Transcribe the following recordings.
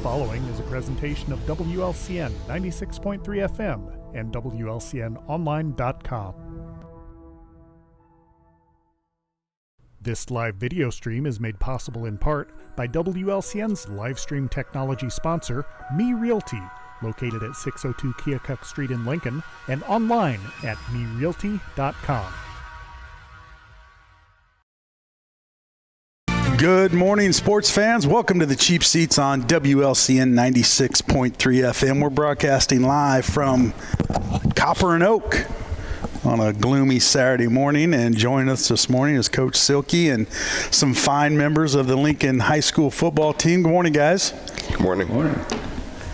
following is a presentation of WLCN 96.3 FM and WLCNonline.com. This live video stream is made possible in part by WLCN's live stream technology sponsor, Me Realty, located at 602 Keokuk Street in Lincoln and online at merealty.com. Good morning, sports fans. Welcome to the Cheap Seats on WLCN 96.3 FM. We're broadcasting live from Copper and Oak on a gloomy Saturday morning. And joining us this morning is Coach Silky and some fine members of the Lincoln High School football team. Good morning, guys. Good morning. Good morning.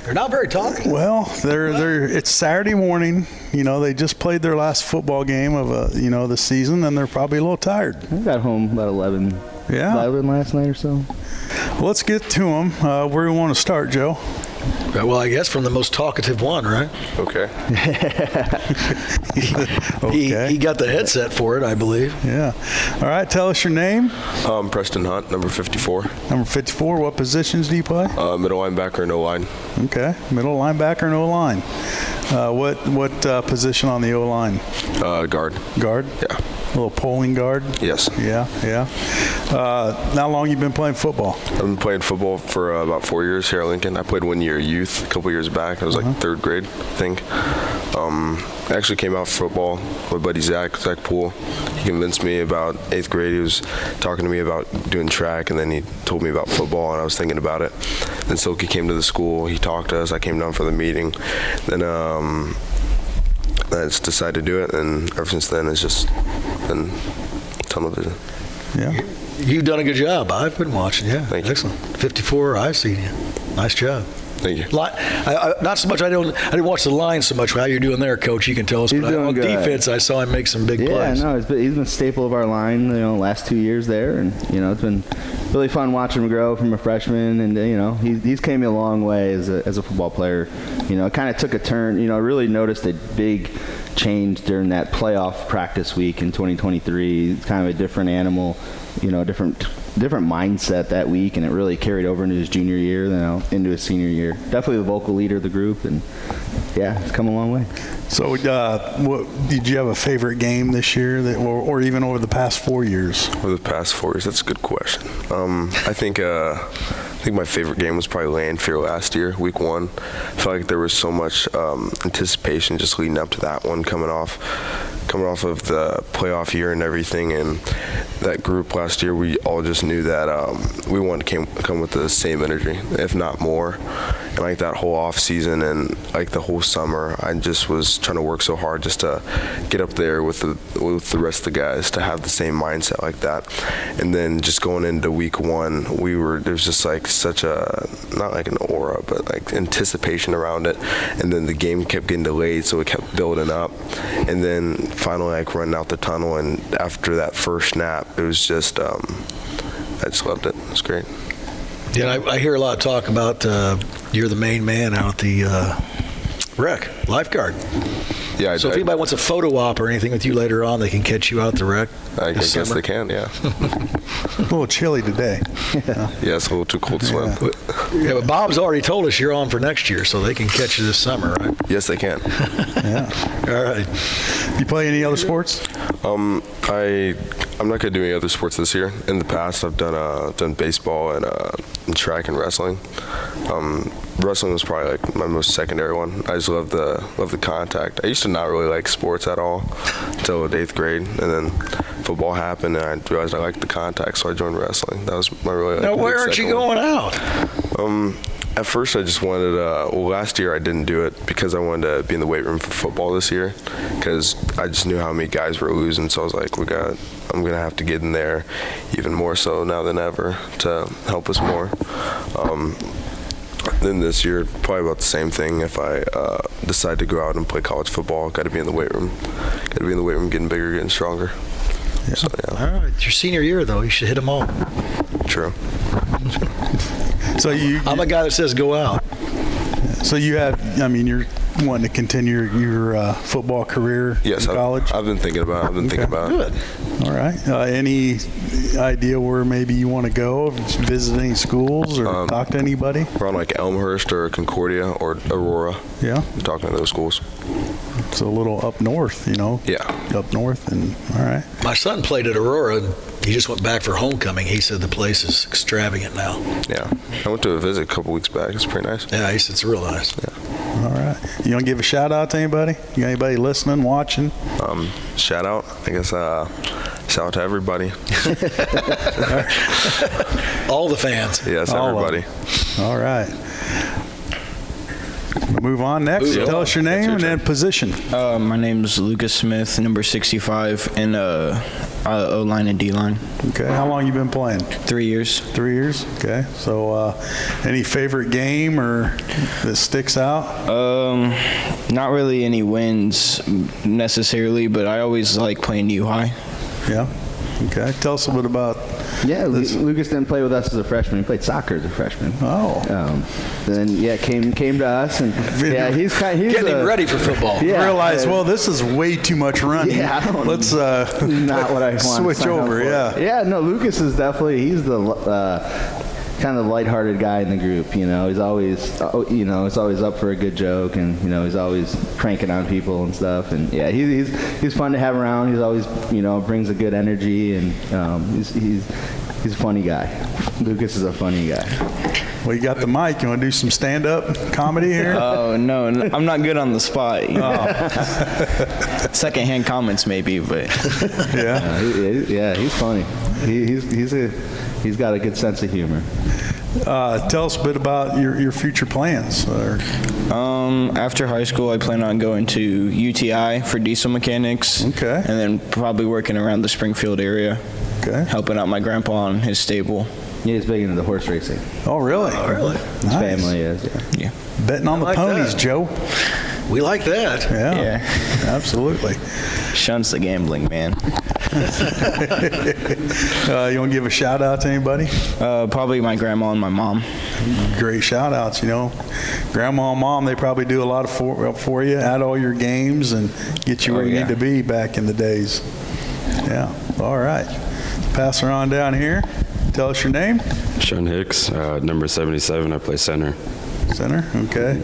They're not very talkative. Well, it's Saturday morning. You know, they just played their last football game of the season, and they're probably a little tired. I got home about 11. Yeah. 11 last night or so. Well, let's get to them. Where do we want to start, Joe? Well, I guess from the most talkative one, right? Okay. Okay. He got the headset for it, I believe. Yeah. All right, tell us your name. Preston Hunt, number 54. Number 54, what positions do you play? Middle linebacker and O-line. Okay, middle linebacker and O-line. What position on the O-line? Guard. Guard? Yeah. A little polling guard? Yes. Yeah. How long you been playing football? I've been playing football for about 4 years here at Lincoln. I played 1 year youth a couple years back. I was like third grade, I think. I actually came out for football. My buddy Zach Poole, he convinced me about 8th grade. He was talking to me about doing track, and then he told me about football, and I was thinking about it. Then Silky came to the school. He talked to us. I came down for the meeting. Then I just decided to do it, and ever since then it's just been tunnel vision. Yeah. You've done a good job. I've been watching. Yeah. Thank you. Excellent. 54, I've seen you. Nice job. Thank you. Not so much. I didn't watch the line so much. How you're doing there, Coach? You can tell us. He's But doing on good. defense, I saw him make some big plays. Yeah, no, he's been a staple of our line, last 2 years there, and it's been really fun watching him grow from a freshman, and he's came a long way as a football player. It kind of took a turn. Really noticed a big change during that playoff practice week in 2023. It's kind of a different animal, different mindset that week, and it really carried over into his junior year, into his senior year. Definitely the vocal leader of the group, and yeah, it's come a long way. So did you have a favorite game this year or even over the past 4 years? Over the past 4 years, that's a good question. I think my favorite game was probably Landfield last year, week 1. I felt like there was so much anticipation just leading up to that one, coming off of the playoff year and everything, and that group last year, we all just knew that we wanted to come with the same energy, if not more. And like that whole off season and like the whole summer, I just was trying to work so hard just to get up there with the rest of the guys to have the same mindset like that. And then just going into week 1, there's just like such a, not like an aura, but like anticipation around it. And then the game kept getting delayed, so it kept building up. And then finally like running out the tunnel, and after that first snap, it was just, I just loved it. It was great. Yeah, I hear a lot of talk about you're the main man out at the rec, lifeguard. Yeah. So if anybody wants a photo op or anything with you later on, they can catch you out at the rec. I guess they can, yeah. A little chilly today. Yeah, it's a little too cold to swim. Yeah, but Bob's already told us you're on for next year, so they can catch you this summer, right? Yes, they can. Yeah. All right. You play any other sports? I'm not going to do any other sports this year. In the past, I've done baseball and track and wrestling. Wrestling was probably like my most secondary one. I just love the contact. I used to not really like sports at all until 8th grade, and then football happened, and I realized I liked the contact, so I joined wrestling. That was my really. Now, where aren't you going out? At first, I just wanted last year I didn't do it because I wanted to be in the weight room for football this year, because I just knew how many guys were losing, so I was like, I'm going to have to get in there even more so now than ever to help us more. Then this year, probably about the same thing. If I decide to go out and play college football, got to be in the weight room. Got to be in the weight room, getting bigger, getting stronger. Yeah. So, yeah. All right. It's your senior year, though. You should hit them all. True. So I'm a guy that says go out. So you're wanting to continue your football career in college? I've been thinking about it. Good. All right. Any idea where maybe you want to go? Visit any schools or talk to anybody? Around like Elmhurst or Concordia or Aurora. Yeah. Talking to those schools. It's a little up north, Yeah. Up north, and all right. My son played at Aurora, and he just went back for homecoming. He said the place is extravagant now. Yeah. I went to a visit a couple weeks back. It's pretty nice. Yeah, he said it's real nice. Yeah. All right. You want to give a shout out to anybody? You got anybody listening, watching? Shout out. I guess shout out to everybody. All the fans. Yes, All of everybody. All right. We'll move on next. Ooh, Tell us your name your and then turn. position. My name's Lucas Smith, number 65, in O-line and D-line. Okay. How long you been playing? 3 years. 3 years. Okay. So, any favorite game or that sticks out? Not really any wins necessarily, but I always like playing U-High. Yeah. Okay. Tell us a bit about. Yeah, Lucas didn't play with us as a freshman. He played soccer as a freshman. Oh. Then came to us, and yeah, he's Getting him ready for football. Yeah, Realize, well, this is way too much running. Yeah, I don't- Let's not what I want. switch over. Yeah. Yeah, no, Lucas is he's the kind of lighthearted guy in the group. He's always he's always up for a good joke, and he's always pranking on people and stuff. And yeah, he's fun to have around. He's always brings a good energy, and he's a funny guy. Lucas is a funny guy. Well, you got the mic. You want to do some stand-up comedy here? Oh, no, I'm not good on the spot. Secondhand comments maybe, but Yeah. He's funny. He's got a good sense of humor. Tell us a bit about your future plans. after high school, I plan on going to UTI for diesel mechanics. Okay. And then probably working around the Springfield area, Okay. helping out my grandpa on his stable. Yeah, he's big into the horse racing. Oh, really? His family is, yeah. Yeah. Betting on the like ponies, that. Joe. We like that. Yeah. Yeah. Absolutely. Shuns the gambling, man. You want to give a shout out to anybody? Probably my grandma and my mom. Great shout outs, Grandma and mom, they probably do a lot for you at all your games and get you where you need to be back in the days. Yeah. All right. Pass her on down here. Tell us your name. Sean Hicks, number 77. I play center. Center. Okay.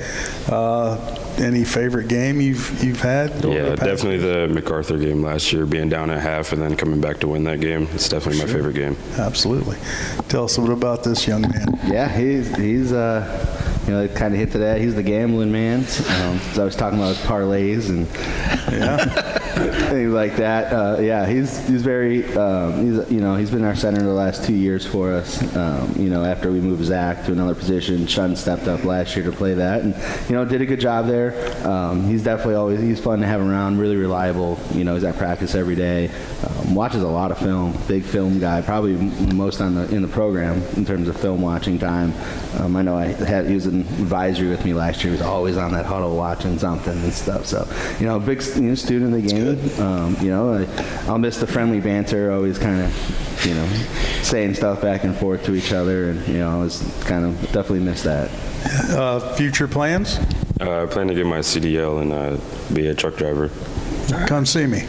Any favorite game you've had? over Yeah, the past definitely year? the MacArthur game last year, being down at half and then coming back to win that game. It's definitely my favorite game. Absolutely. Tell us a little about this young man. Yeah, he's kind of hit to that. He's the gambling man. So I was talking about his parlays and things like that. He's very he's been our center the last 2 years for us. After we moved Zach to another position, Shun stepped up last year to play that, and did a good job there. He's definitely he's fun to have around. Really reliable. He's at practice every day. Watches a lot of film. Big film guy. Probably most in the program in terms of film watching time. I know he was an advisory with me last year. He was always on that huddle watching something and stuff. So big student of the game. I'll miss the friendly banter. Always kind of saying stuff back and forth to each other, and I was kind of definitely miss that. Future plans? I plan to get my CDL and be a truck driver. Come see me.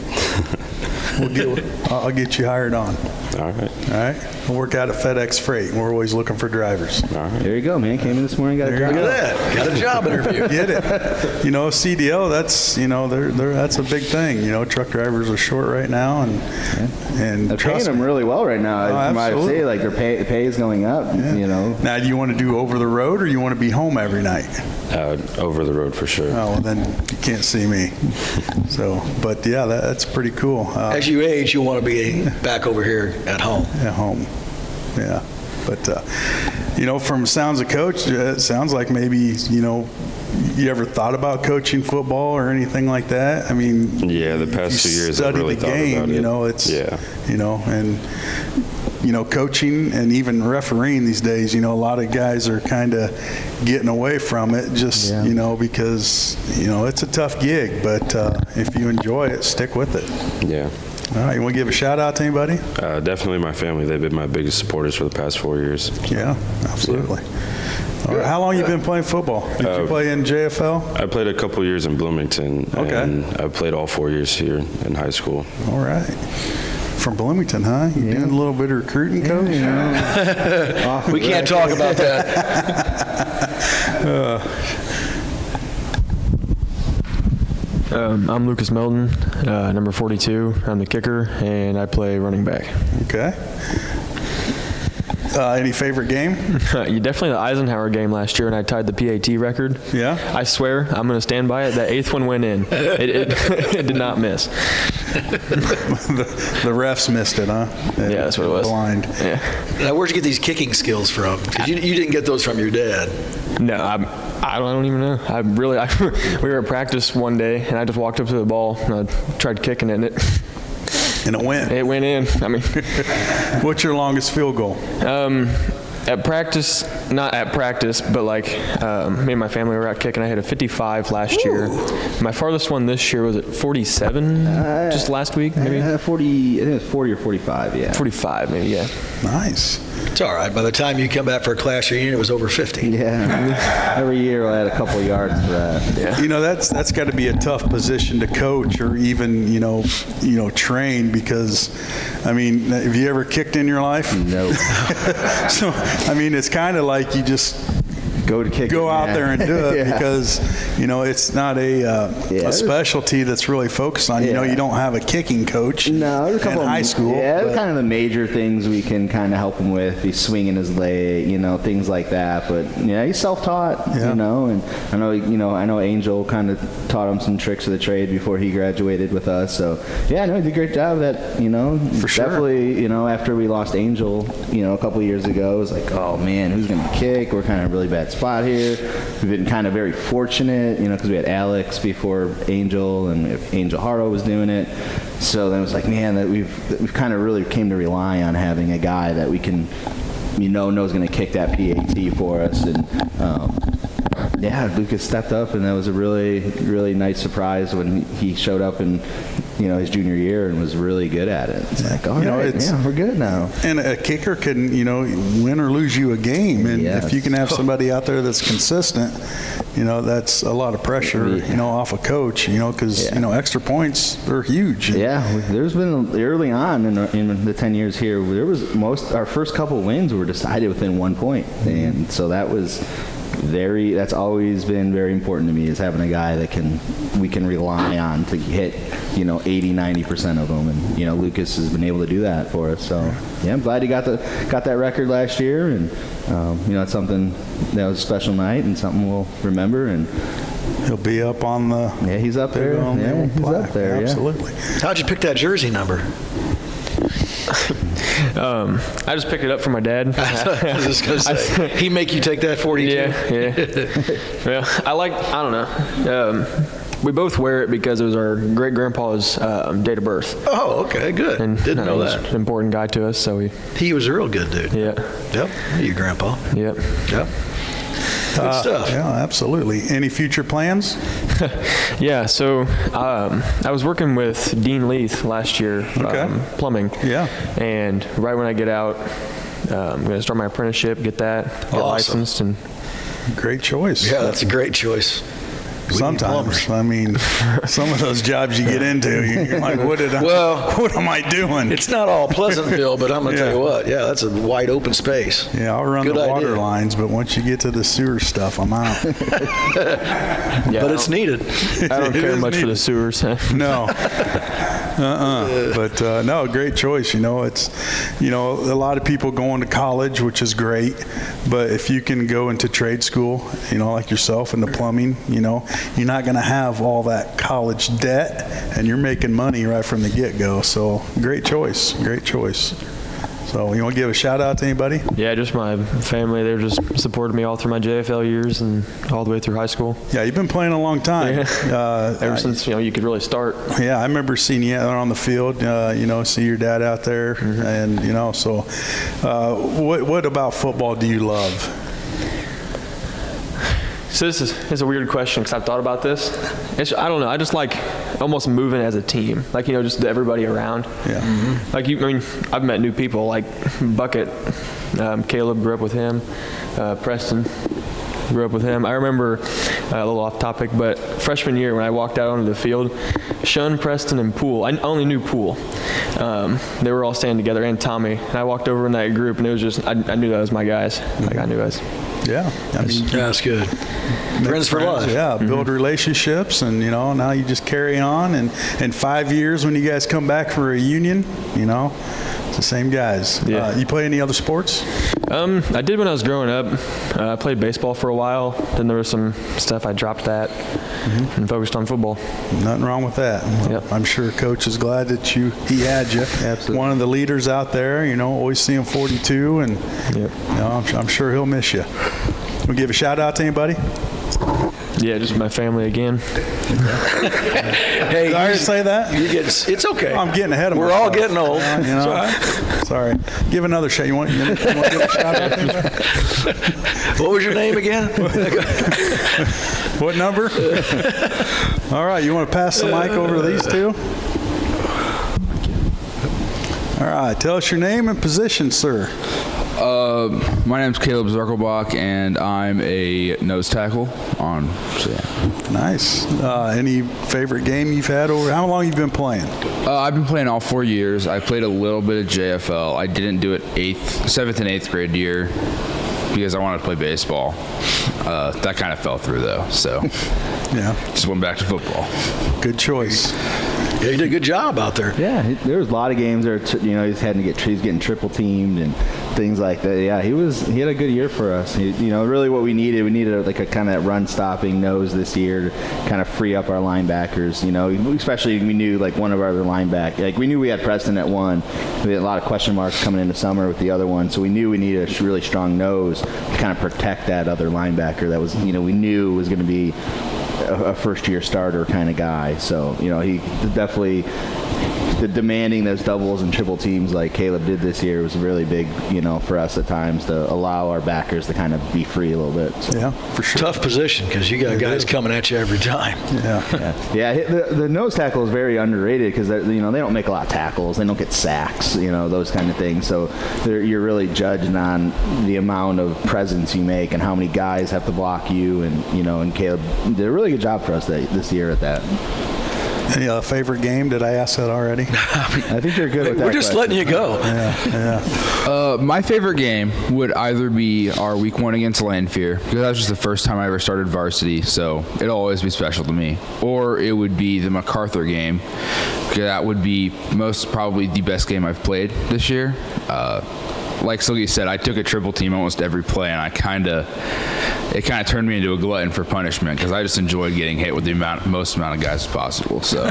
I'll get you hired on. All right. All right. We'll work out at FedEx Freight. We're always looking for drivers. All right. There you go, man. Came in this morning, got a There you job. Look at that. Got a job interview. Get it? CDL. That's that's a big thing. Truck drivers are short right now, and They're paying trust them me. really well right now. I might absolutely. say, like the pay is going up. Now, do you want to do over the road, or you want to be home every night? Over the road for sure. Oh, well, then you can't see me. So, but yeah, that's pretty cool. As you age, you want to be back over here at home. At home. Yeah. But, from sounds of coach, it sounds like maybe, you ever thought about coaching football or anything like that? I mean, Yeah, the past 2 years I've study really the thought game, about it. it's, Yeah. and, coaching and even refereeing these days, a lot of guys are kind of getting away from it just, because, it's a tough gig, but if you enjoy it, stick with it. Yeah. All right, you want to give a shout out to anybody? Definitely my family. They've been my biggest supporters for the past 4 years. Yeah, absolutely. All right, how long you been playing football? Did you play in JFL? I played a couple years in Bloomington, Okay. and I played all 4 years here in high school. All right. From Bloomington, huh? You doing a little bit of recruiting, Coach? We can't talk about that. I'm Lucas Melton, number 42. I'm the kicker, and I play running back. Okay. Any favorite game? You definitely the Eisenhower game last year, and I tied the PAT record. Yeah? I swear, I'm going to stand by it. That 8th one went in. It did not miss. The refs missed it, huh? Yeah, that's what it was. Blind. Yeah. Now, where'd you get these kicking skills from? Because you didn't get those from your dad. No, I don't even know. We were at practice one day, and I just walked up to the ball, and I tried kicking it, and And it went. it went in. I mean, What's your longest field goal? at practice, not at practice, but like me and my family were out kicking. I hit a 55 last year. My farthest one this year was at 47, just last week, maybe? 40, I think it was 40 or 45, yeah. 45, maybe, yeah. Nice. It's all right. By the time you come back for a class reunion, it was over 50. Yeah. Every year I had a couple yards for that. Yeah. You know, that's got to be a tough position to coach or even, train because, I mean, have you ever kicked in your life? No. So, I mean, it's kind of like you just Go out there and do it Yeah. because, it's not a specialty that's really focused on. Yeah. You don't have a kicking coach No, there's a couple in of high school. Yeah, but- kind of the major things we can kind of help him with. He's swinging his leg, things like that. But he's self-taught, Yeah. and I know Angel kind of taught him some tricks of the trade before he graduated with us. So yeah, no, he did a great job. That For sure. definitely, after we lost Angel, a couple of years ago, it was like, oh man, who's gonna kick? We're kind of in a really bad spot here. We've been kind of very fortunate, because we had Alex before Angel, and Angel Haro was doing it. So then it was like, man, that we've kind of really came to rely on having a guy that we can, knows going to kick that PAT for us. And Lucas stepped up, and that was a really, really nice surprise when he showed up in, his junior year and was really good at it. It's like, all right, we're good now. And a kicker can, win or lose you a game. And Yes. if you can have somebody out there that's consistent, that's a lot of pressure, off a coach, because, extra points are huge. Yeah, there's been early on in the 10 years here, there was our first couple wins were decided within 1 point. And so that was that's always been very important to me, is having a guy that we can rely on to hit 80-90% of them, and Lucas has been able to do that for us. So yeah, I'm glad he got that record last year, and it's something that was a special night and something we'll remember. And He'll be up on the he's up there. Yeah, he's up there. Absolutely. How'd you pick that jersey number? I just picked it up from my dad. I was just going to say, he make you take that 42? Yeah. Well, I don't know. We both wear it because it was our great-grandpa's date of birth. Oh, okay, good. And Didn't know he's that. an important guy to us, so He was a real good dude. yeah. Yep. Your grandpa. Yep. Yep. Good stuff. Yeah, absolutely. Any future plans? Yeah, so I was working with Dean Leith last year, plumbing. Yeah. And right when I get out, I'm going to start my apprenticeship, get Awesome. licensed. And Great choice. Yeah, that's a great choice. We need Sometimes, plumbers. I mean, some of those jobs you get into, you're like, what am I doing? It's not all Pleasantville, but I'm going to tell you what. Yeah, that's a wide open space. Yeah, I'll run Good the water idea. lines, but once you get to the sewer stuff, I'm out. But it's needed. I don't It care is much for needed. the sewers. No. But no, great choice. It's, a lot of people going to college, which is great. But if you can go into trade school, like yourself into plumbing, you're not going to have all that college debt, and you're making money right from the get-go. So great choice. Great choice. So you want to give a shout out to anybody? Yeah, just my family. They've just supported me all through my JFL years and all the way through high school. Yeah, you've been playing a long time. Ever since you could really start. Yeah, I remember seeing you out on the field, see your dad out there. And, so what about football do you love? So this is a weird question because I've thought about this. I don't know. I just like almost moving as a team, like just everybody around. Yeah. Like I've met new people like Bucket, Caleb, grew up with him, Preston, grew up with him. I remember, a little off topic, but freshman year when I walked out onto the field, Sean, Preston, and Poole, I only knew Poole. They were all standing together, and Tommy. And I walked over in that group, and it was just, I knew that was my guys. Like, I knew us. Yeah. I mean, That's good. Friends for life. Yeah, build relationships, and, now you just carry on. And in 5 years, when you guys come back for a reunion, it's the same guys. Yeah. You play any other sports? I did when I was growing up. I played baseball for a while. Then there was some stuff I dropped that and focused on football. Nothing wrong with that. Yep. I'm sure Coach is glad that he had you. Absolutely. One of the leaders out there, always seeing 42, and Yep. I'm sure he'll miss you. We'll give a shout out to anybody. Yeah, just my family again. Hey, Did I already say that? it's okay. I'm getting ahead of We're myself. all getting old. It's all right. Sorry. Give another shout. You want to give a shout out? What was your name again? What number? All right. You want to pass the mic over to these two? All right. Tell us your name and position, sir. My name's Caleb Zirkelbach, and I'm a nose tackle Nice. Any favorite game you've had over? How long you been playing? I've been playing all 4 years. I played a little bit of JFL. I didn't do it 7th and 8th grade year because I wanted to play baseball. That kind of fell through, though, so Yeah. just went back to football. Good choice. Yeah, you did a good job out there. Yeah, there was a lot of games where he's getting triple teamed and things like that. Yeah, he had a good year for us. Really what we needed like a kind of run stopping nose this year to kind of free up our linebackers. Especially we knew like one of our other linebackers. Like we knew we had Preston at one. We had a lot of question marks coming into summer with the other one, so we knew we needed a really strong nose to kind of protect that other linebacker that was we knew was going to be a first-year starter kind of guy. So, he definitely demanding those doubles and triple teams like Caleb did this year was really big, for us at times to allow our backers to kind of be free a little bit. So. Yeah, for sure. Tough position because you got guys coming at you every time. Yeah. The nose tackle is very underrated because they don't make a lot of tackles. They don't get sacks, those kind of things. So you're really judged on the amount of presence you make and how many guys have to block you. And Caleb did a really good job for us this year at that. Any favorite game? Did I ask that already? I think you're good with that. We're just letting you go. Yeah. My favorite game would either be our week 1 against Landfear, because that was just the first time I ever started varsity, so it'll always be special to me. Or it would be the MacArthur game, because that would be most probably the best game I've played this year. Like Silky said, I took a triple team almost every play, and it kind of turned me into a glutton for punishment because I just enjoyed getting hit with the most amount of guys as possible. So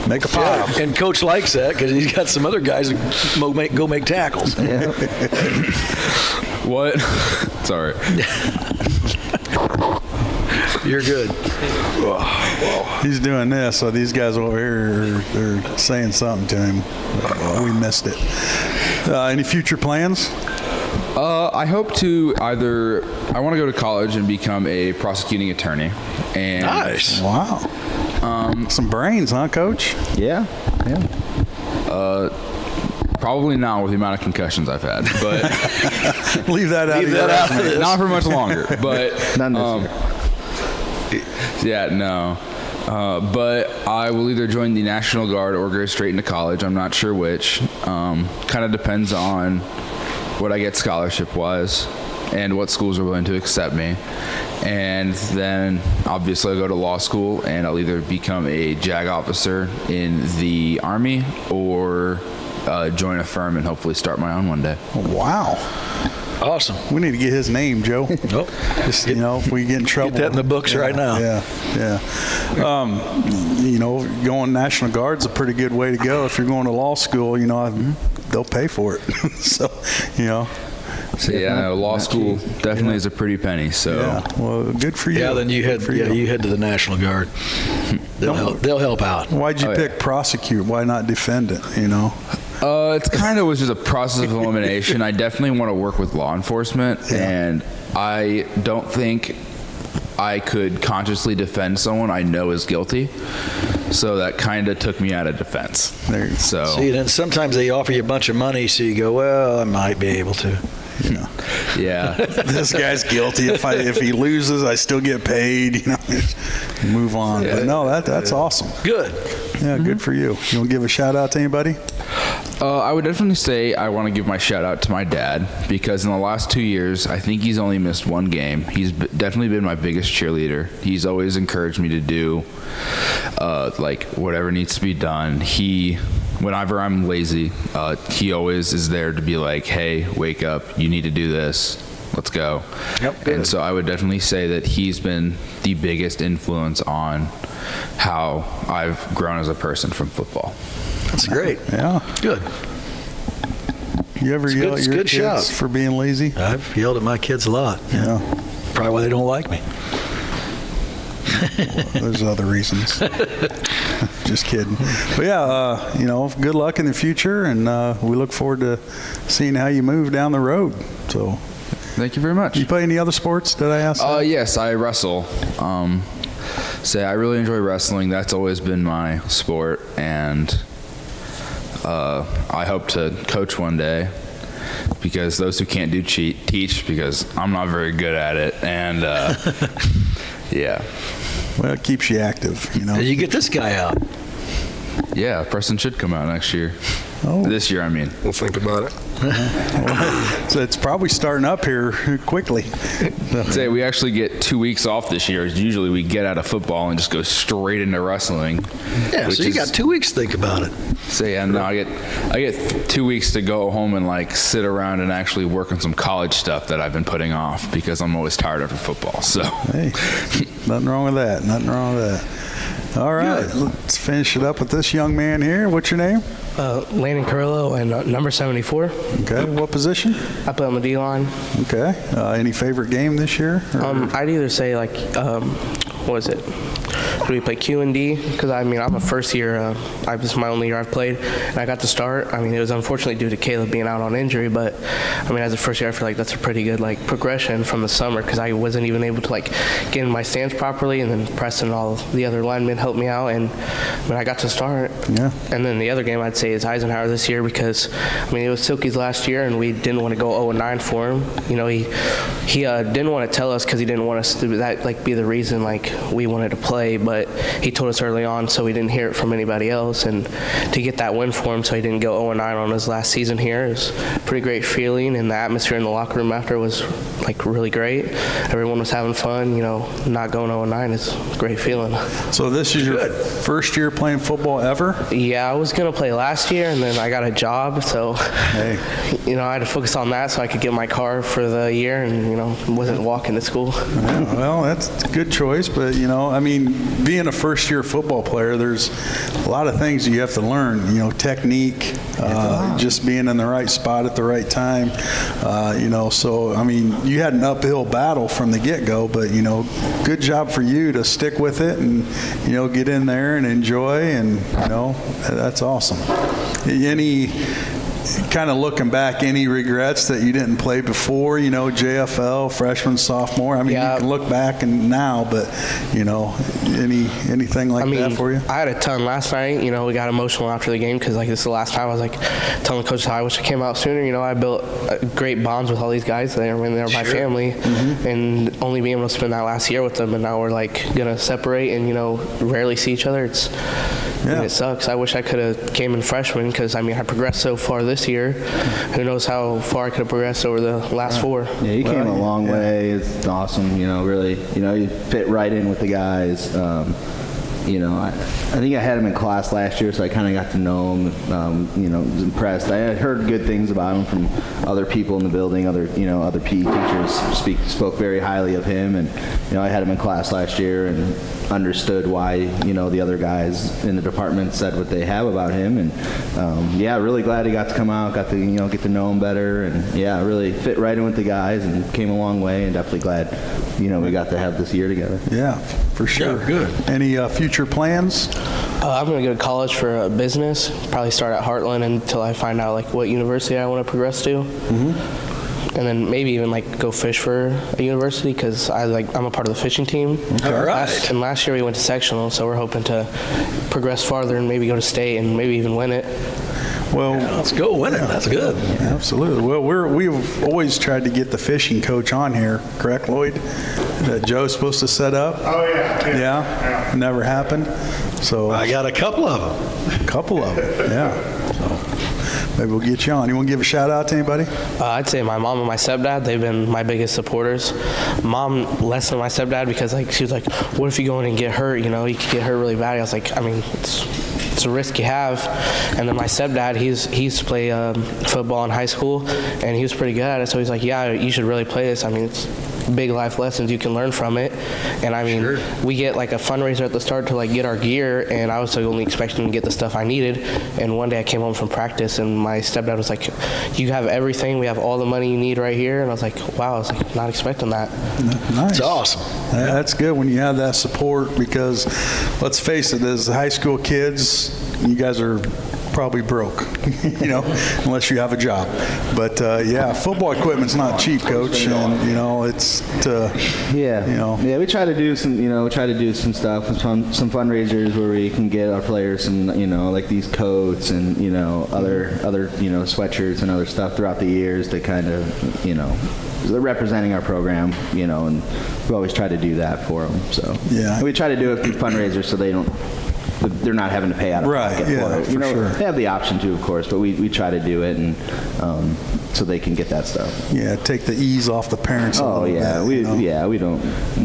Make a pile. Yeah, and Coach likes that because he's got some other guys that go make tackles. What? Sorry. You're good. He's doing this, so these guys over here are saying something to him. We missed it. Any future plans? I hope to I want to go to college and become a prosecuting attorney. And Nice. Wow. Some brains, huh, Coach? Yeah. Probably not with the amount of concussions I've had, but Leave that out. Leave that out of this. not for much longer. But None this year. yeah, no. But I will either join the National Guard or go straight into college. I'm not sure which. Kind of depends on what I get scholarship-wise and what schools are willing to accept me. And then obviously I'll go to law school and I'll either become a JAG officer in the Army or join a firm and hopefully start my own one day. Wow. Awesome. We need to get his name, Joe. Nope. Just, if we get in trouble. Get that in the books right now. Yeah. Going National Guard's a pretty good way to go. If you're going to law school, they'll pay for it. So, So yeah, no, law school definitely is a pretty penny. So yeah. Well, good for you. Yeah, then you head to the National Guard. They'll help out. Why'd you pick prosecute? Why not defend it? It's kind of was just a process of elimination. I definitely want to work with law enforcement, and I don't think I could consciously defend someone I know is guilty. So that kind of took me out of defense. There you go. So See, then sometimes they offer you a bunch of money, so you go, well, I might be able to. You know, Yeah. this guy's guilty. If he loses, I still get paid. You know, just move on. But no, that's awesome. Good. Yeah, good for you. You want to give a shout out to anybody? I would definitely say I want to give my shout out to my dad, because in the last 2 years, I think he's only missed one game. He's definitely been my biggest cheerleader. He's always encouraged me to do like whatever needs to be done. Whenever I'm lazy, he always is there to be like, hey, wake up, you need to do this. Let's go. Yep. And so I would definitely say that he's been the biggest influence on how I've grown as a person from football. That's great. Yeah. Good. You ever yell at your good kids shout. for being lazy? I've yelled at my kids a lot. Yeah. Probably why they don't like me. Well, there's other reasons. Just kidding. But yeah, good luck in the future, and we look forward to seeing how you move down the road. So, Thank you very much. do you play any other sports? Did I ask that? Yes, I wrestle. I really enjoy wrestling. That's always been my sport, and I hope to coach one day, because those who can't do teach, because I'm not very good at it. And yeah. Well, it keeps you active, you know. Did you get this guy out? Yeah, Preston should come out next year. Oh. This year, I mean. We'll think about it. So it's probably starting up here quickly. Say we actually get 2 weeks off this year. Usually we get out of football and just go straight into wrestling. Yeah, so you got 2 weeks to think about it. No, I get 2 weeks to go home and like sit around and actually work on some college stuff that I've been putting off, because I'm always tired after football. So Hey, nothing wrong with that. Nothing wrong with that. All right, let's finish it up with this young man here. What's your name? Landon Carlo, and number 74. Okay, what position? I play on the D-line. Okay, any favorite game this year? I'd either say like, what is it? Do we play Q and D? Because I'm a first year. This is my only year I've played, and I got to start. It was unfortunately due to Caleb being out on injury, but as a first year, I feel like that's a pretty good progression from the summer, because I wasn't even able to get in my stance properly, and then Preston and all the other linemen helped me out, and I got to start. Yeah. And then the other game I'd say is Eisenhower this year, because it was Silky's last year, and we didn't want to go 0-9 for him. He didn't want to tell us, because he didn't want us to be the reason we wanted to play, but he told us early on, so we didn't hear it from anybody else. And to get that win for him, so he didn't go 0-9 on his last season here, is a pretty great feeling. And the atmosphere in the locker room after was really great. Everyone was having fun. Not going 0-9 is a great feeling. So this is your first year playing football ever? Yeah, I was gonna play last year, and then I got a job, so Hey. I had to focus on that so I could get my car for the year, and wasn't walking to school. Yeah, well, that's a good choice, but being a first-year football player, there's a lot of things you have to learn. Technique, just being in the right spot at the right time. So you had an uphill battle from the get-go, but good job for you to stick with it and get in there and enjoy, and that's awesome. Kind of looking back, any regrets that you didn't play before, JFL, freshman, sophomore? You can look back and now, but, anything like that for you? I had a ton last night. We got emotional after the game, because this is the last time I was telling Coach I wish I came out sooner. I built great bonds with all these guys. They're my family, and only being able to spend that last year with them, and now we're gonna separate and rarely see each other. It sucks. I wish I could have came in freshman, because I progressed so far this year. Who knows how far I could have progressed over the last 4. Yeah, you came a long way. It's awesome. Really, you fit right in with the guys. I think I had him in class last year, so I kind of got to know him. Was impressed. I had heard good things about him from other people in the building. Other PE teachers spoke very highly of him, and I had him in class last year and understood why the other guys in the department said what they have about him. And really glad he got to come out, got to get to know him better, and really fit right in with the guys and came a long way. And definitely glad we got to have this year together. Yeah, for sure. Yeah, good. Any future plans? I'm going to go to college for business, probably start at Heartland until I find out what university I want to progress to. And then maybe even go fish for a university, because I'm a part of the fishing team. All right. And last year we went to sectional, so we're hoping to progress farther and maybe go to state and maybe even win it. Well, let's go win it. That's good. Absolutely. Well, we've always tried to get the fishing coach on here, correct, Lloyd? That Joe's supposed to set up. Oh, yeah. Yeah. Never happened. So I got a couple of them. Yeah. So maybe we'll get you on. You want to give a shout out to anybody? I'd say my mom and my stepdad. They've been my biggest supporters. Mom less than my stepdad because she was like, "What if you go in and get hurt? You could get hurt really bad." I was like, I mean, it's a risk you have. And then my stepdad, he used to play football in high school, and he was pretty good at it. So he's like, "Yeah, you should really play this. I mean, it's big life lessons you can learn from it." And I mean, we get like a fundraiser at the start to like get our gear, and I was only expecting to get the stuff I needed. And one day I came home from practice, and my stepdad was like, "You have everything. We have all the money you need right here." And I was like, "Wow!" I was like, not expecting that. Nice. It's awesome. That's good when you have that support, because let's face it, as high school kids, you guys are probably broke, unless you have a job. But yeah, football equipment's not cheap, Coach, and it's Yeah, we try to do some stuff, some fundraisers where we can get our players some, like these coats and other sweatshirts and other stuff throughout the years to kind of they're representing our program, and we always try to do that for them. So yeah, and we try to do it through fundraisers so they're not having to pay out of pocket for it. Sure. They have the option to, of course, but we try to do it and so they can get that stuff. Yeah, take the ease off the parents. We don't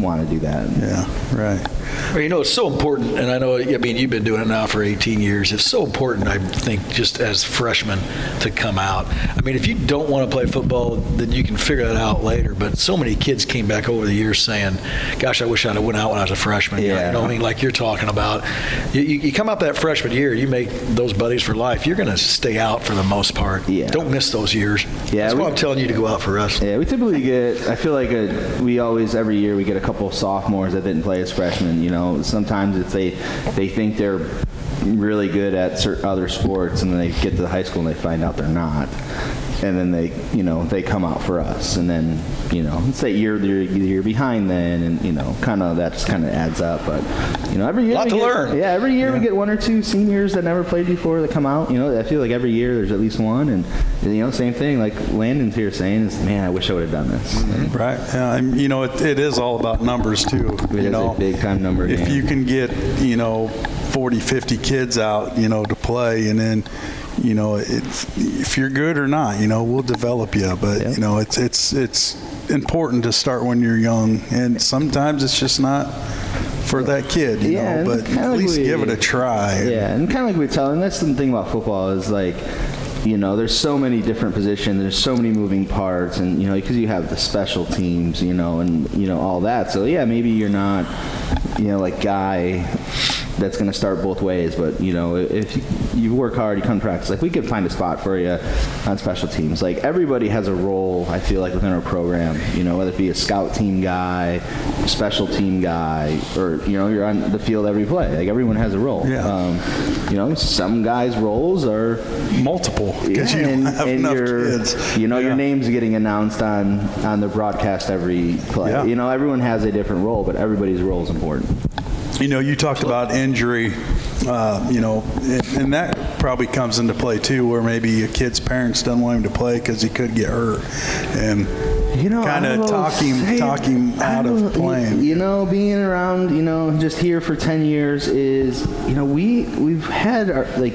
want to do that. Yeah, right. Well, it's so important, and I know, you've been doing it now for 18 years. It's so important, I think, just as freshmen to come out. I mean, if you don't want to play football, then you can figure that out later. But so many kids came back over the years saying, "Gosh, I wish I'd have went out when I was a freshman." Yeah. Like you're talking about. You come out that freshman year, you make those buddies for life. You're going to stay out for the most part. Yeah. Don't miss those years. Yeah, that's why I'm telling you to go out for wrestling. Yeah, we typically get, I feel like we always, every year, we get a couple of sophomores that didn't play as freshmen. Sometimes it's they think they're really good at certain other sports, and then they get to high school and they find out they're not. And then they come out for us, and then let's say you're behind then, and kind of that just kind of adds up. But every year every year we get one or two seniors that never played before that come out. I feel like every year there's at least one, and same thing like Landon's here saying is, man, I wish I would have done this. Mm-hmm. Right. Yeah, it is all about numbers too. It is a big time number game. If you can get 40, 50 kids out to play, and then if you're good or not, we'll develop you. But it's important to start when you're young, and sometimes it's just not for that kid, but at least give it a try. Yeah, and kind of like we tell, and that's the thing about football is like, there's so many different positions, there's so many moving parts, and because you have the special teams, and all that. So yeah, maybe you're not, like guy that's going to start both ways, but if you work hard, you come to practice, like we could find a spot for you on special teams. Like everybody has a role, I feel like, within our program, whether it be a scout team guy, special team guy, or you're on the field every play. Like everyone has a role. Some guys' roles are multiple, because you don't have enough kids. Your name's getting announced on the broadcast every play. Everyone has a different role, but everybody's role is important. You talked about injury, and that probably comes into play too, where maybe a kid's parents don't want him to play because he could get hurt, and kind of talk him out of playing. Being around, just here for 10 years is, we've had a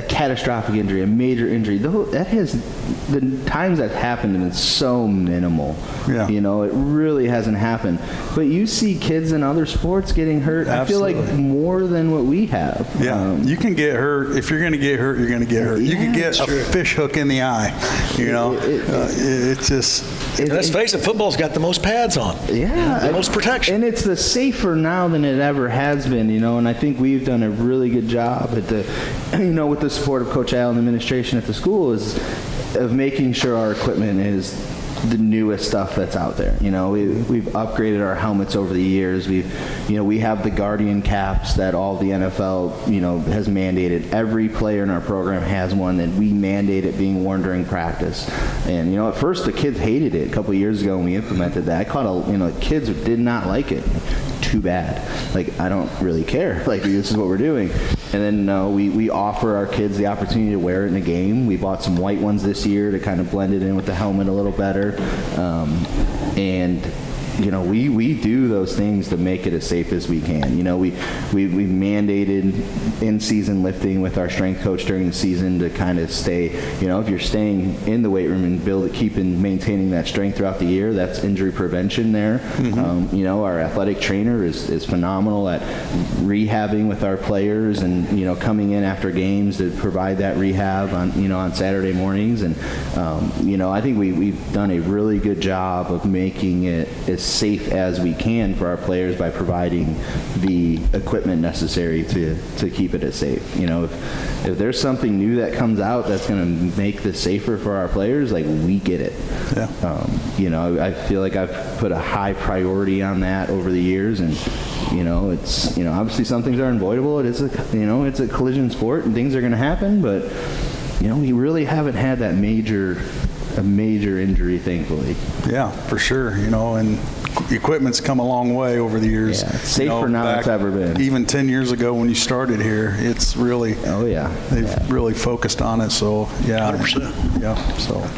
catastrophic injury, a major injury. The times that happened have been so minimal. Yeah. It really hasn't happened. But you see kids in other sports getting hurt. Absolutely. I feel like more than what we have. Yeah, you can get hurt. If you're going to get hurt, you're going to get hurt. You can get a fish hook in the eye. It's just. And let's face it, football's got the most pads on. Yeah. The most protection. And it's the safer now than it ever has been, and I think we've done a really good job at with the support of Coach Al and the administration at the school of making sure our equipment is the newest stuff that's out there. We've upgraded our helmets over the years. We have the Guardian caps that all the NFL, has mandated. Every player in our program has one that we mandate it being worn during practice. And, at first the kids hated it a couple of years ago when we implemented that. I caught kids who did not like it. Too bad. I don't really care. This is what we're doing. then we offer our kids the opportunity to wear it in a game. We bought some white ones this year to kind of blend it in with the helmet a little better. And we do those things to make it as safe as we can. We mandated in-season lifting with our strength coach during the season to kind of stay, if you're staying in the weight room and keeping maintaining that strength throughout the year, that's injury prevention there. Our athletic trainer is phenomenal at rehabbing with our players and, coming in after games to provide that rehab on Saturday mornings. And, I think we've done a really good job of making it as safe as we can for our players by providing the equipment necessary to keep it as safe. If there's something new that comes out that's going to make this safer for our players, we get it. Yeah. I feel like I've put a high priority on that over the years, and it's obviously some things are unavoidable. It is it's a collision sport and things are going to happen, but we really haven't had that major injury, thankfully. Yeah, for sure. And equipment's come a long way over the years. Yeah, it's safer now than it's ever been. Even 10 years ago when you started here, it's really, they've really focused on it. So, yeah. 100%. Yeah, so.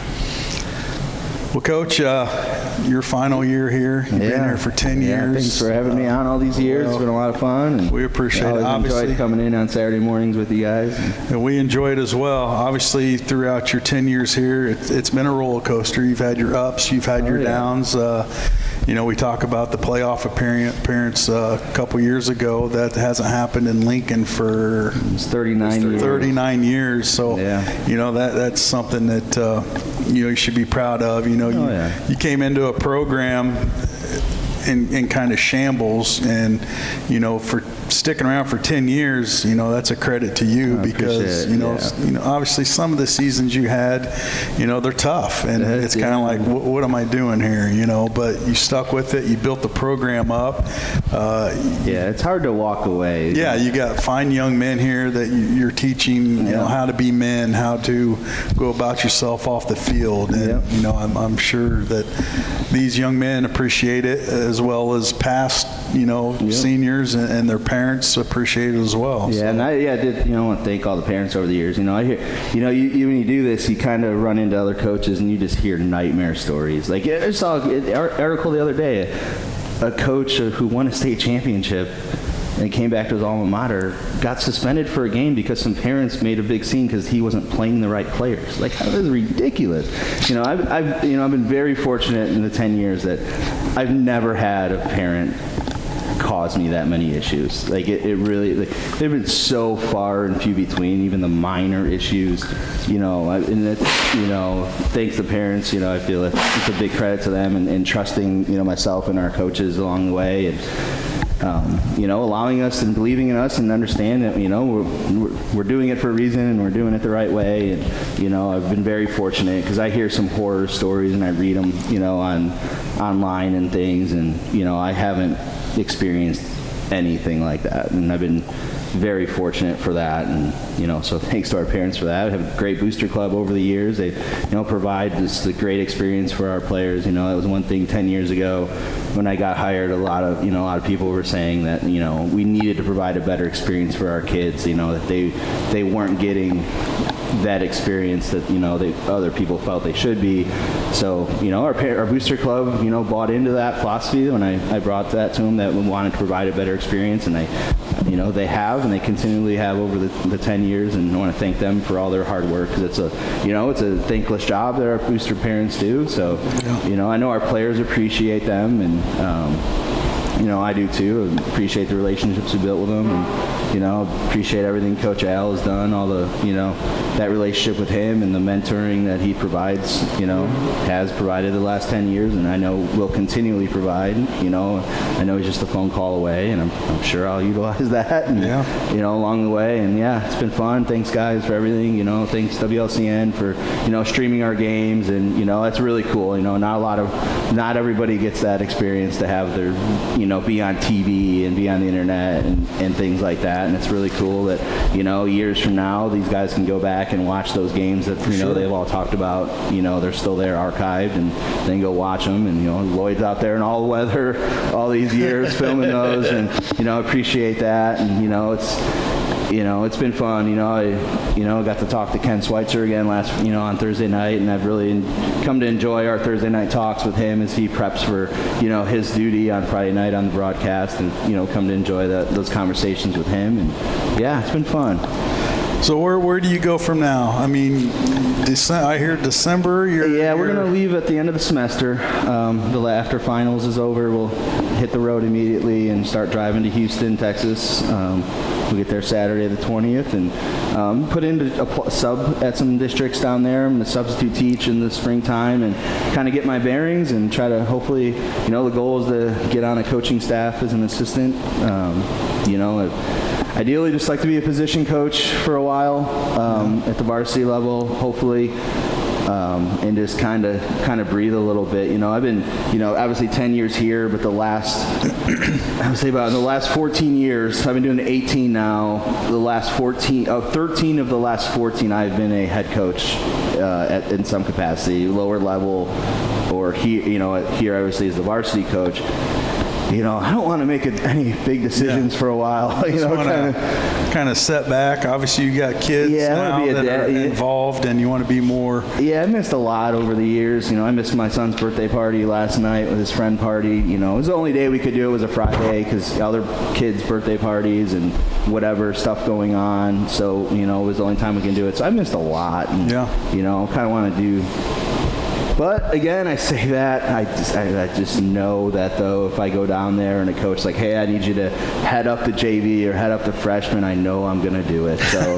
Well, Coach, your final year here. You've been here for 10 years. Thanks for having me on all these years. It's been a lot of fun. And we appreciate it. Obviously, enjoyed coming in on Saturday mornings with you guys. And we enjoy it as well. Obviously, throughout your 10 years here, it's been a roller coaster. You've had your ups, you've had your downs. We talk about the playoff appearance a couple years ago. That hasn't happened in Lincoln for 39 years. So, that's something that you should be proud of. You came into a program in kind of shambles, and for sticking around for 10 years, that's a credit to you, because obviously some of the seasons you had, they're tough, and it's kind of like, what am I doing here? But you stuck with it. You built the program up. It's hard to walk away. Yeah, you got fine young men here that you're teaching, how to be men, how to go about yourself off the field, and I'm sure that these young men appreciate it, as well as past seniors and their parents appreciate it as well. Yeah, so. And I did want to thank all the parents over the years. I hear you when you do this, you kind of run into other coaches and you just hear nightmare stories. Like I saw an article the other day, a coach who won a state championship and came back to his alma mater, got suspended for a game because some parents made a big scene because he wasn't playing the right players. Like, that is ridiculous. I've been very fortunate in the 10 years that I've never had a parent cause me that many issues. Like, it really, they've been so far and few between, even the minor issues, and it's, thanks to parents, I feel it's a big credit to them, and trusting, myself and our coaches along the way, and allowing us and believing in us and understand that, we're doing it for a reason and we're doing it the right way. And, I've been very fortunate because I hear some horror stories and I read them, online and things. And, I haven't experienced anything like that. And I've been very fortunate for that. And, so thanks to our parents for that. We have a great booster club over the years. They, provide just a great experience for our players. That was one thing 10 years ago when I got hired. A lot of people were saying that, we needed to provide a better experience for our kids, that they weren't getting that experience that, other people felt they should be. So, our booster club, bought into that philosophy when I brought that to them, that we wanted to provide a better experience, and they have, and they continually have over the 10 years, and I want to thank them for all their hard work, because it's a thankless job that our booster parents do. So, I know our players appreciate them, and I do too. I appreciate the relationships we built with them, and appreciate everything Coach Al has done, all the that relationship with him and the mentoring that he provides, has provided the last 10 years, and I know will continually provide. I know he's just a phone call away, and I'm sure I'll utilize that, and along the way. And it's been fun. Thanks guys for everything. Thanks WLCN for streaming our games, and that's really cool. Not everybody gets that experience to have their be on TV and be on the internet and things like that. And it's really cool that years from now these guys can go back and watch those games that they've all talked about. They're still there archived, and then go watch them. And Lloyd's out there in all the weather all these years filming those, and appreciate that. And it's it's been fun. I got to talk to Ken Schweitzer again on Thursday night, and I've really come to enjoy our Thursday night talks with him as he preps for, his duty on Friday night on the broadcast, and, come to enjoy those conversations with him. And yeah, it's been fun. So where do you go from now? I mean, I hear December. We're going to leave at the end of the semester. After finals is over, we'll hit the road immediately and start driving to Houston, Texas. We'll get there Saturday the 20th and put in a sub at some districts down there. I'm going to substitute teach in the springtime and kind of get my bearings and try to hopefully, the goal is to get on a coaching staff as an assistant. Ideally, just like to be a position coach for a while at the varsity level, hopefully, and just kind of breathe a little bit. I've been, obviously 10 years here, but the last 14 years, I've been doing 18 now. The last 13 of the last 14, I've been a head coach in some capacity, lower level, or here, here obviously as the varsity coach. I don't want to make any big decisions for a while. Kind of set back. Obviously, you got kids now that are involved, and you want to be more. Yeah, I missed a lot over the years. I missed my son's birthday party last night with his friend party. It was the only day we could do it was a Friday because other kids' birthday parties and whatever stuff going on. So, it was the only time we can do it. So I missed a lot. And, kind of want to do. But again, I say that I just know that though if I go down there and a coach like, hey, I need you to head up the JV or head up the freshman, I know I'm going to do it. So,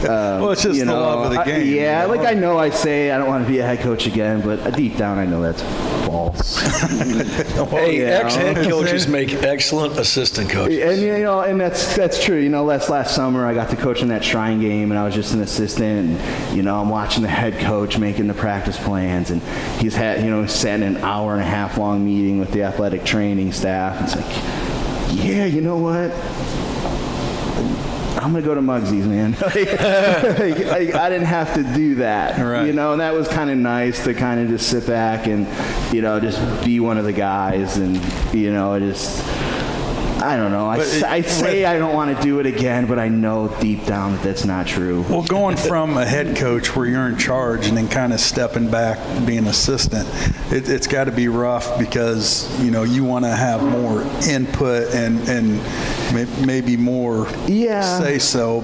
well, it's just the love of the game. I know I say I don't want to be a head coach again, but deep down I know that's false. Ex-head coaches make excellent assistant coaches. And and that's true. Last summer I got to coach in that Shrine game, and I was just an assistant. And, I'm watching the head coach making the practice plans, and he's had sat in an hour and a half long meeting with the athletic training staff. It's like, yeah, you know what? I'm going to go to Muggsy's, man. I didn't have to do that, right. And that was kind of nice to kind of just sit back and, just be one of the guys and, I don't know. I say I don't want to do it again, but I know deep down that that's not true. Well, going from a head coach where you're in charge and then kind of stepping back being assistant, it's got to be rough because, you want to have more input and maybe more say so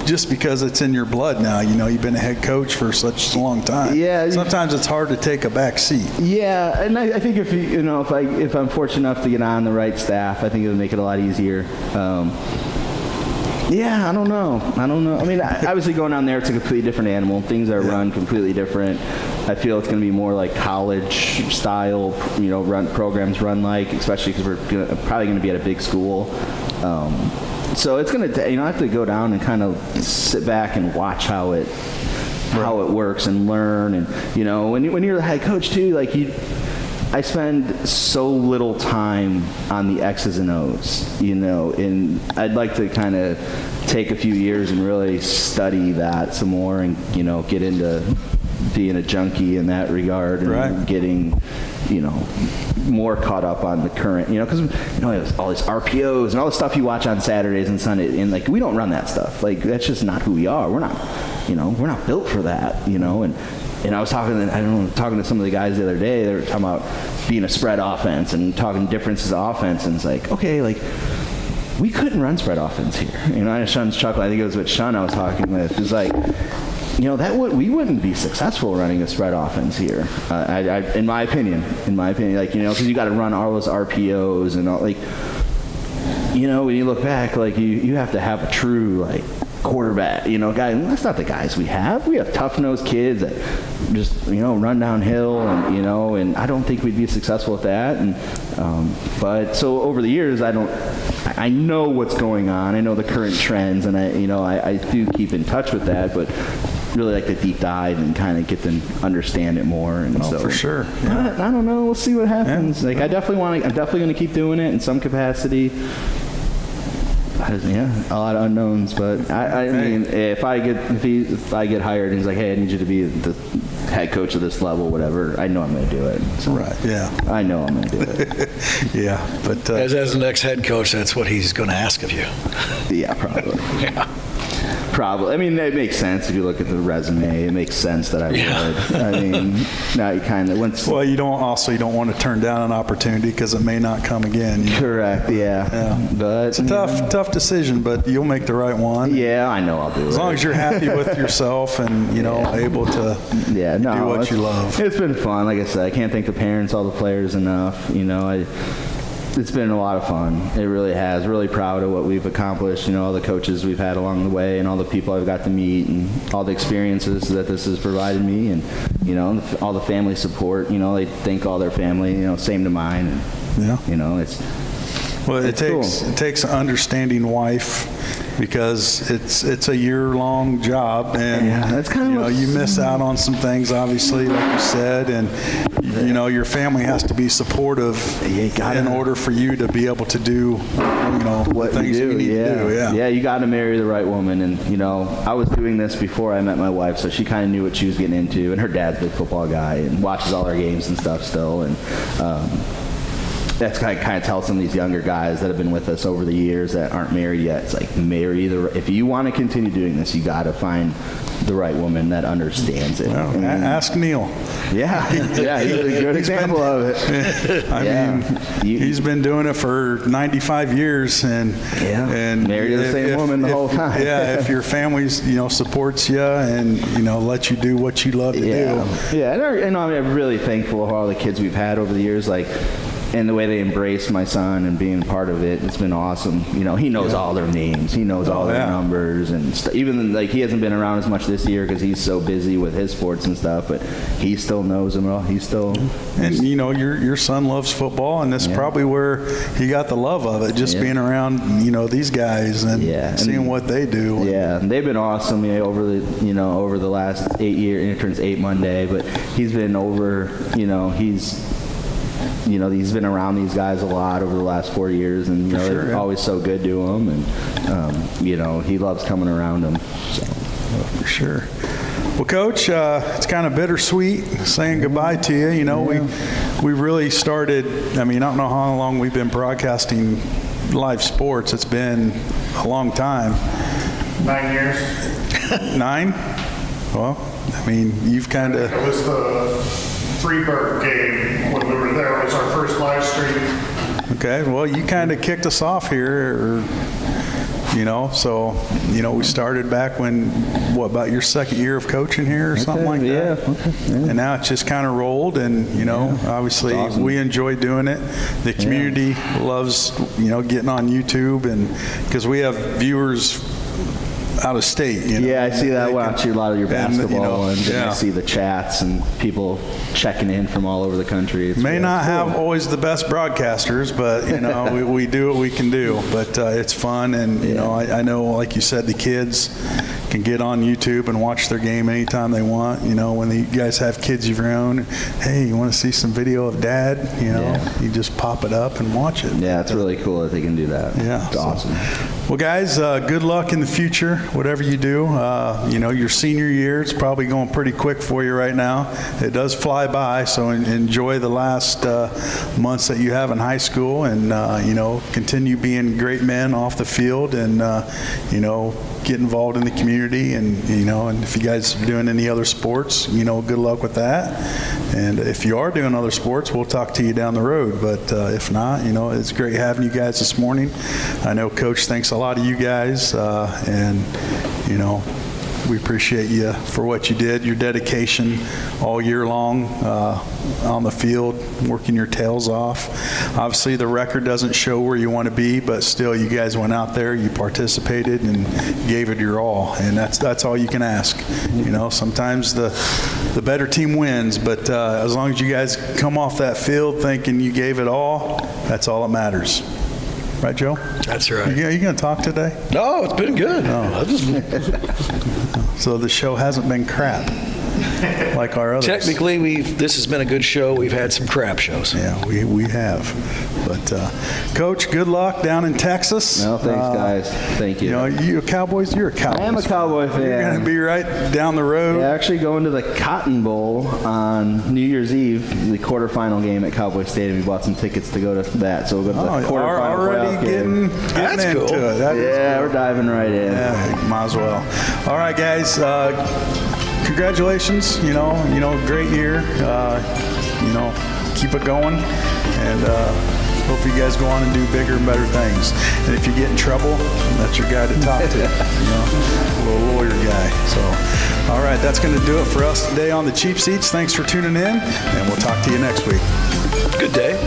just because it's in your blood now. You've been a head coach for such a long time. Yeah. Sometimes it's hard to take a back seat. Yeah, and I think if I'm fortunate enough to get on the right staff, I think it would make it a lot easier. I don't know. I mean, obviously going down there, it's a completely different animal. Things are run completely different. I feel it's going to be more like college style, programs run like, especially because we're probably going to be at a big school. So it's going to, I have to go down and kind of sit back and watch how it works and learn. And, when you're the head coach too, I spend so little time on the X's and O's, and I'd like to kind of take a few years and really study that some more and, get into being a junkie in that regard and getting, more caught up on the current, because, all these RPOs and all the stuff you watch on Saturdays and Sundays, and we don't run that stuff. That's just not who we are. We're not, we're not built for that, And I was talking to some of the guys the other day. They were talking about being a spread offense and talking differences of offense. And it's like, okay, we couldn't run spread offense here. I Sean's chuckling. I think it was with Sean I was talking with. It's like, we wouldn't be successful running a spread offense here. In my opinion, because you got to run all those RPOs and all. When you look back, you have to have a true quarterback, guy. That's not the guys we have. We have tough-nosed kids that just, run downhill, and and I don't think we'd be successful at that. And but so over the years, I know what's going on. I know the current trends, and I do keep in touch with that, but really like to deep dive and kind of get to understand it more. And so for sure. Yeah. I don't know. We'll see what happens. I'm definitely going to keep doing it in some capacity. A lot of unknowns, but I mean, if I get hired and he's like, hey, I need you to be the head coach of this level, whatever, I know I'm going to do it. So I know I'm going to do it. But as an ex-head coach, that's what he's going to ask of you. Yeah, probably. Probably. I mean, it makes sense if you look at the resume. It makes sense that I would. I mean, now you kind of once. Well, you don't want to turn down an opportunity because it may not come again. Correct. Yeah. But it's a tough decision, but you'll make the right one. Yeah, I know I'll do it. As long as you're happy with yourself and able to do what you love. It's been fun. Like I said, I can't thank the parents, all the players enough. It's been a lot of fun. It really has. Really proud of what we've accomplished. All the coaches we've had along the way, and all the people I've got to meet, and all the experiences that this has provided me, and all the family support. They thank all their family. Same to mine. And, it takes an understanding wife, because it's a year-long job, and that's kind of you miss out on some things, obviously, like you said, and your family has to be supportive in order for you to be able to do what things you need to do. Yeah, you got to marry the right woman, and I was doing this before I met my wife, so she kind of knew what she was getting into, and her dad's a big football guy and watches all our games and stuff still, and that's kind of tell some of these younger guys that have been with us over the years that aren't married yet. It's like, if you want to continue doing this, you got to find the right woman that understands it. Well, ask Neil. Yeah, he's a good example of it. I mean, he's been doing it for 95 years, and married to the same woman the whole time. If your family supports you and lets you do what you love to do. Yeah, and I'm really thankful for all the kids we've had over the years, and the way they embrace my son and being part of it. It's been awesome. He knows all their names. He knows all their numbers. And even he hasn't been around as much this year because he's so busy with his sports and stuff, but he still knows them all. He's still... And, your son loves football, and that's probably where he got the love of it, just being around, these guys and seeing what they do. Yeah, and they've been awesome over the last 8 years. He turns 8 Monday, but he's been he's been around these guys a lot over the last 4 years, and they're always so good to him, and he loves coming around them. So. For sure. Well, Coach, it's kind of bittersweet saying goodbye to you. We really started. I mean, I don't know how long we've been broadcasting live sports. It's been a long time. 9 years. 9? Well, I mean, you've kind of. It was the Freeburg game when we were there. It was our first live stream. Okay, well, you kind of kicked us off here, so, we started back when, about your second year of coaching here or something like that? Yeah. And now it's just kind of rolled, and, obviously awesome. We enjoy doing it. The community loves, getting on YouTube, and because we have viewers out of state. Yeah, I see that. Watch a lot of your basketball, and I see the chats and people checking in from all over the country. May not have always the best broadcasters, but we do what we can do. But it's fun, and I know, like you said, the kids can get on YouTube and watch their game anytime they want. When you guys have kids of your own, hey, you want to see some video of Dad? You just pop it up and watch it. Yeah, it's really cool that they can do that. Yeah, it's awesome. Well, guys, good luck in the future, whatever you do. Your senior year, it's probably going pretty quick for you right now. It does fly by, so enjoy the last months that you have in high school, and, continue being great men off the field, and, get involved in the community, and, and if you guys are doing any other sports, good luck with that. And if you are doing other sports, we'll talk to you down the road. But if not, it's great having you guys this morning. I know Coach thanks a lot of you guys, and, we appreciate you for what you did, your dedication all year long on the field, working your tails off. Obviously, the record doesn't show where you want to be, but still, you guys went out there, you participated, and gave it your all, and that's all you can ask. Sometimes the better team wins, but as long as you guys come off that field thinking you gave it all, that's all that matters. Right, Joe? That's right. You going to talk today? No, it's been good. No. So the show hasn't been crap. like our others. Technically, this has been a good show. We've had some crap shows. Yeah, we have. But, Coach, good luck down in Texas. No, thanks, guys. Thank you. You know, you're a Cowboys fan. I am a Cowboy fan. You're going to be right down the road. Yeah, actually going to the Cotton Bowl on New Year's Eve, the quarterfinal game at Cowboy Stadium. We bought some tickets to go to that, so we'll go to the quarterfinal already playoff game. getting into cool. it. We're diving right in. Yeah, might as well. All right, guys. Congratulations. You know, great year. Keep it going, and hope you guys go on and do bigger and better things. And if you get in trouble, that's your guy to talk to. A little lawyer guy. So, all right, that's going to do it for us today on the Cheap Seats. Thanks for tuning in, and we'll talk to you next week. Good day.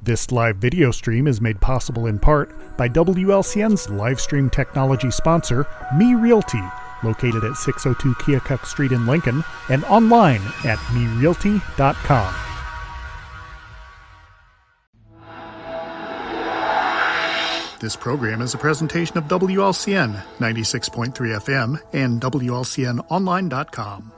This live video stream is made possible in part by WLCN's live stream technology sponsor, Me Realty, located at 602 Keokuk Street in Lincoln, and online at merealty.com. This program is a presentation of WLCN 96.3 FM and WLCNonline.com.